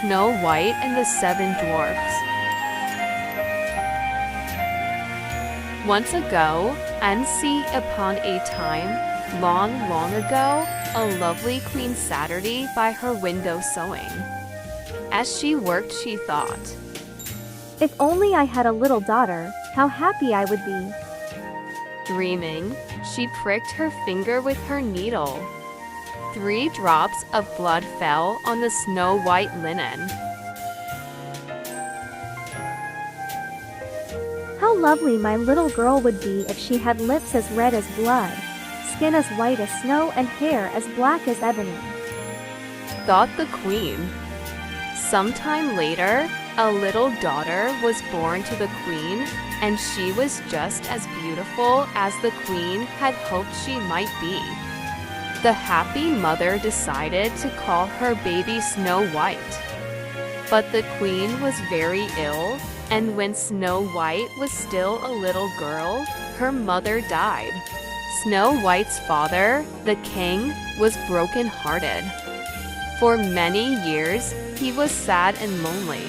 Snow White and the Seven Dwarfs. Once ago, and see upon a time, long, long ago, a lovely queen Saturday by her window sewing. As she worked, she thought, "If only I had a little daughter, how happy I would be." Dreaming, she pricked her finger with her needle. 3 drops of blood fell on the snow-white linen. How lovely my little girl would be if she had lips as red as blood, skin as white as snow, and hair as black as ebony, thought the queen. Sometime later, a little daughter was born to the queen, and she was just as beautiful as the queen had hoped she might be. The happy mother decided to call her baby Snow White. But the queen was very ill, and when Snow White was still a little girl, her mother died. Snow White's father, the king, was broken-hearted. For many years, he was sad and lonely.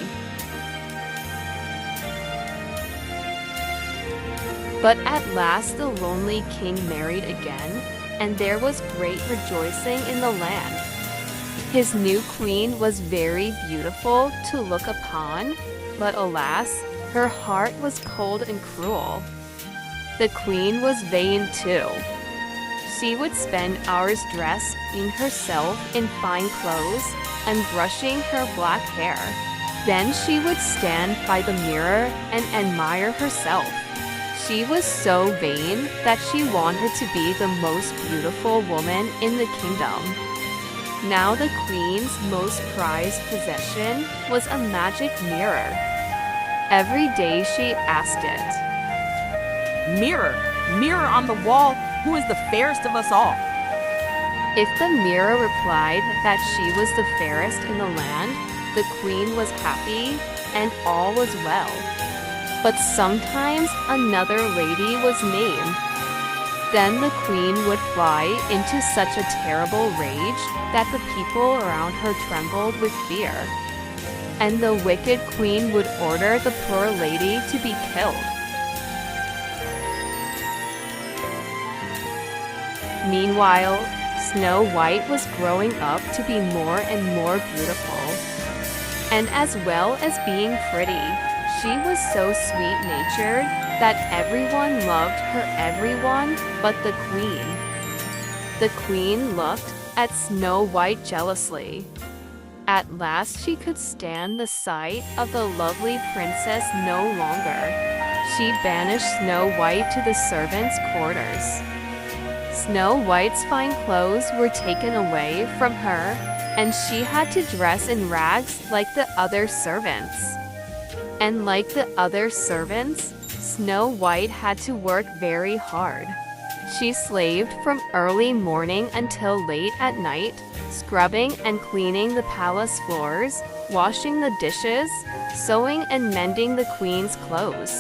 But at last the lonely king married again, and there was great rejoicing in the land. His new queen was very beautiful to look upon, but alas, her heart was cold and cruel. The queen was vain too. She would spend hours dressing herself in fine clothes and brushing her black hair. Then she would stand by the mirror and admire herself. She was so vain that she wanted to be the most beautiful woman in the kingdom. Now the queen's most prized possession was a magic mirror. Every day she asked it, "Mirror, mirror on the wall, who is the fairest of us all?" If the mirror replied that she was the fairest in the land, the queen was happy and all was well. But sometimes another lady was named. Then the queen would fly into such a terrible rage that the people around her trembled with fear. And the wicked queen would order the poor lady to be killed. Meanwhile, Snow White was growing up to be more and more beautiful. And as well as being pretty, she was so sweet-natured that everyone loved her, everyone but the queen. The queen looked at Snow White jealously. At last she could stand the sight of the lovely princess no longer. She banished Snow White to the servants' quarters. Snow White's fine clothes were taken away from her, and she had to dress in rags like the other servants. And like the other servants, Snow White had to work very hard. She slaved from early morning until late at night, scrubbing and cleaning the palace floors, washing the dishes, sewing and mending the queen's clothes.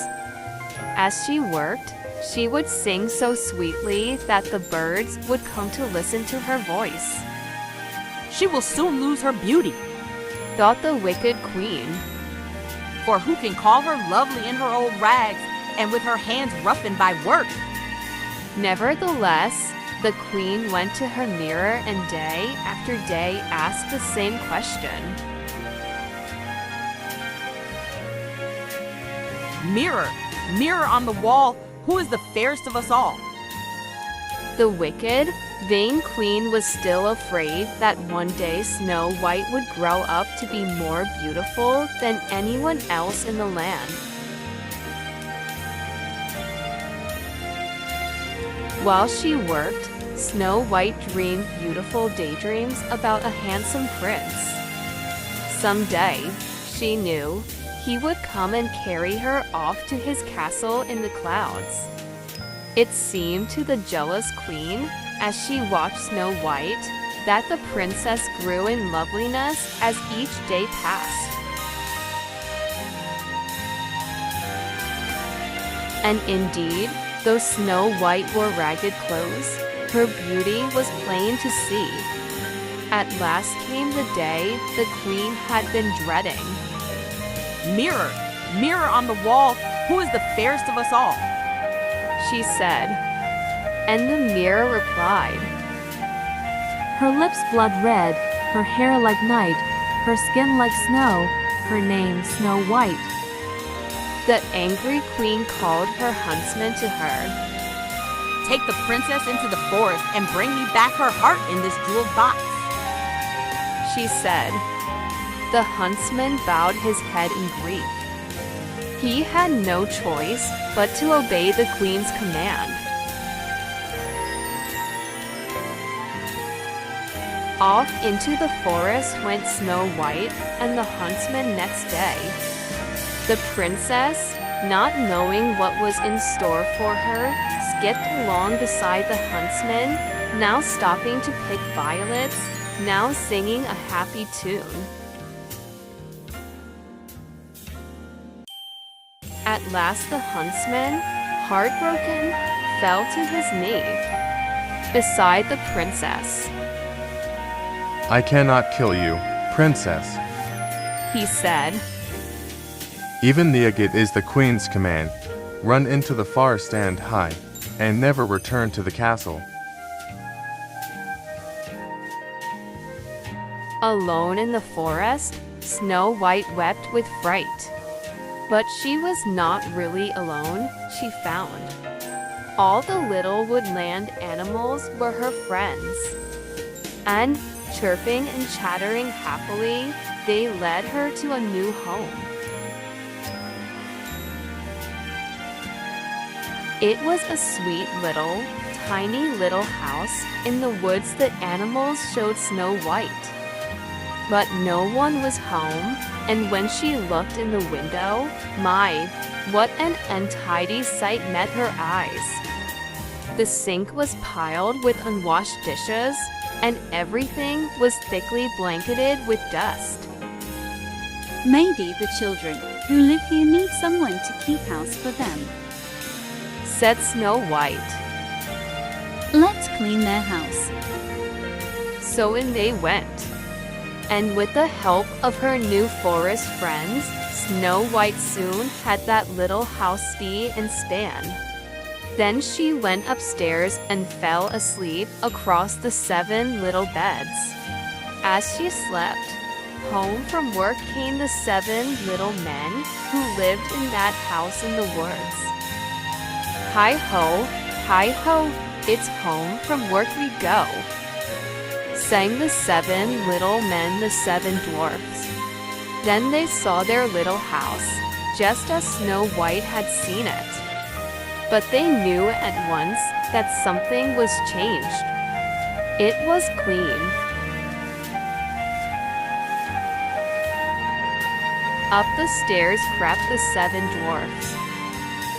As she worked, she would sing so sweetly that the birds would come to listen to her voice. "She will soon lose her beauty," thought the wicked queen. "For who can call her lovely in her old rags and with her hands roughened by work?" Nevertheless, the queen went to her mirror and day after day asked the same question. "Mirror, mirror on the wall, who is the fairest of us all?" The wicked, vain queen was still afraid that one day Snow White would grow up to be more beautiful than anyone else in the land. While she worked, Snow White dreamed beautiful daydreams about a handsome prince. Someday, she knew, he would come and carry her off to his castle in the clouds. It seemed to the jealous queen, as she watched Snow White, that the princess grew in loveliness as each day passed. And indeed, though Snow White wore ragged clothes, her beauty was plain to see. At last came the day the queen had been dreading. Mirror, mirror on the wall, who is the fairest of us all? She said, and the mirror replied, Her lips blood red, her hair like night, her skin like snow, her name Snow White. The angry queen called her huntsman to her. Take the princess into the forest and bring me back her heart in this jeweled box, she said. The huntsman bowed his head in grief. He had no choice but to obey the queen's command. Off into the forest went Snow White and the huntsman next day. The princess, not knowing what was in store for her, skipped along beside the huntsman, now stopping to pick violets, now singing a happy tune. At last the huntsman, heartbroken, fell to his knee beside the princess. I cannot kill you, princess, He said. even the agate is the queen's command. Run into the forest and hide, and never return to the castle. Alone in the forest, Snow White wept with fright. But she was not really alone, she found. All the little woodland animals were her friends. And, chirping and chattering happily, they led her to a new home. It was a sweet little, tiny little house in the woods that animals showed Snow White. But no one was home, and when she looked in the window, my, what an untidy sight met her eyes. The sink was piled with unwashed dishes, and everything was thickly blanketed with dust. Maybe the children who live here need someone to keep house for them. Said Snow White. Let's clean their house. So in they went. And with the help of her new forest friends, Snow White soon had that little house spee and span. Then she went upstairs and fell asleep across the 7 little beds. As she slept, home from work came the 7 little men who lived in that house in the woods. Hi ho, it's home from work we go, sang the 7 little men, the 7 dwarfs. Then they saw their little house, just as Snow White had seen it. But they knew at once that something was changed. It was clean. Up the stairs crept the 7 dwarfs,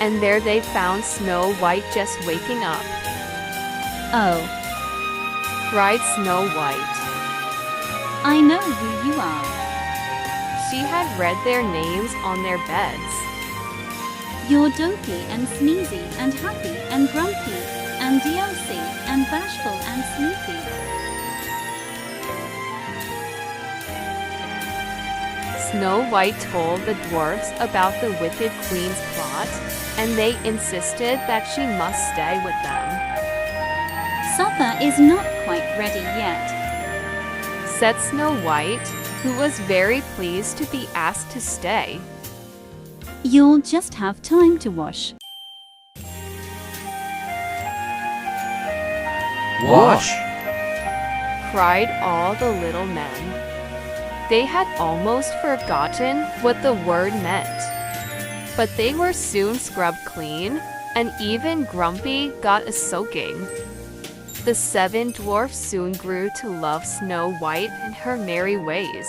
and there they found Snow White just waking up. Oh, Cried Snow White. I know who you are. She had read their names on their beds. You're dopey and sneezy and happy and grumpy and DLC and bashful and sleepy. Snow White told the dwarfs about the wicked queen's plot, and they insisted that she must stay with them. Supper is not quite ready yet. Said Snow White, who was very pleased to be asked to stay. You'll just have time to wash. Wash! Cried all the little men. They had almost forgotten what the word meant. But they were soon scrubbed clean, and even Grumpy got a soaking. The 7 dwarfs soon grew to love Snow White and her merry ways.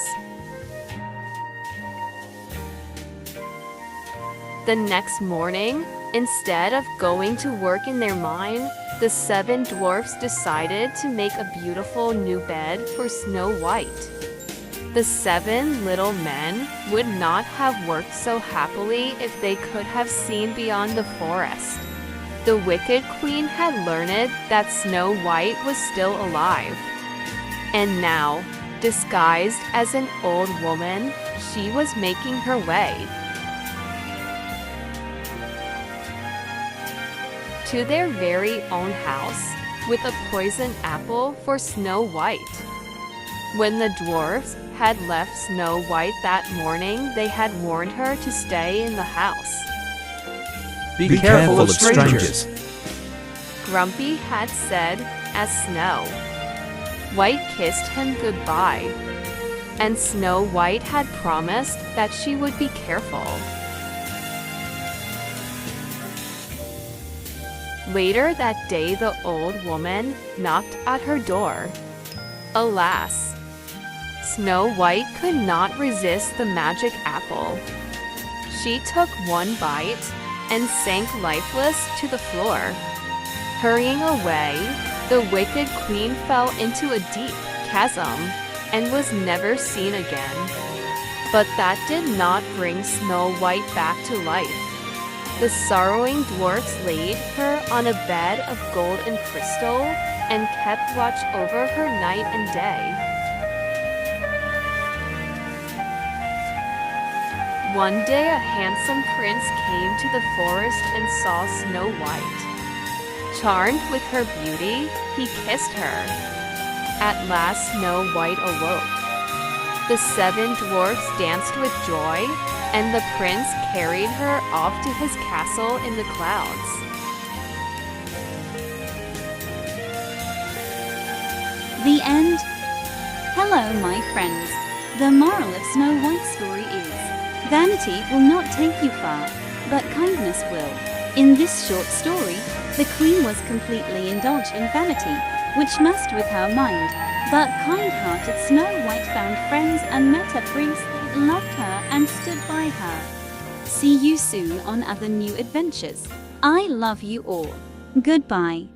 The next morning, instead of going to work in their mine, the 7 dwarfs decided to make a beautiful new bed for Snow White. The 7 little men would not have worked so happily if they could have seen beyond the forest. The wicked queen had learned that Snow White was still alive. And now, disguised as an old woman, she was making her way to their very own house with a poison apple for Snow White. When the dwarfs had left Snow White that morning, they had warned her to stay in the house. Be careful of strangers. Grumpy had said as Snow White kissed him goodbye, and Snow White had promised that she would be careful. Later that day, the old woman knocked at her door. Alas, Snow White could not resist the magic apple. She took one bite and sank lifeless to the floor. Hurrying away, the wicked queen fell into a deep chasm and was never seen again. But that did not bring Snow White back to life. The sorrowing dwarfs laid her on a bed of gold and crystal and kept watch over her night and day. One day a handsome prince came to the forest and saw Snow White. Charmed with her beauty, he kissed her. At last Snow White awoke. The 7 dwarfs danced with joy, and the prince carried her off to his castle in the clouds. The end. Hello, my friends. The moral of Snow White's story is, vanity will not take you far, but kindness will. In this short story, the queen was completely indulged in vanity, which messed with her mind. But kind-hearted Snow White found friends and met a prince that loved her and stood by her. See you soon on other new adventures. I love you all. Goodbye.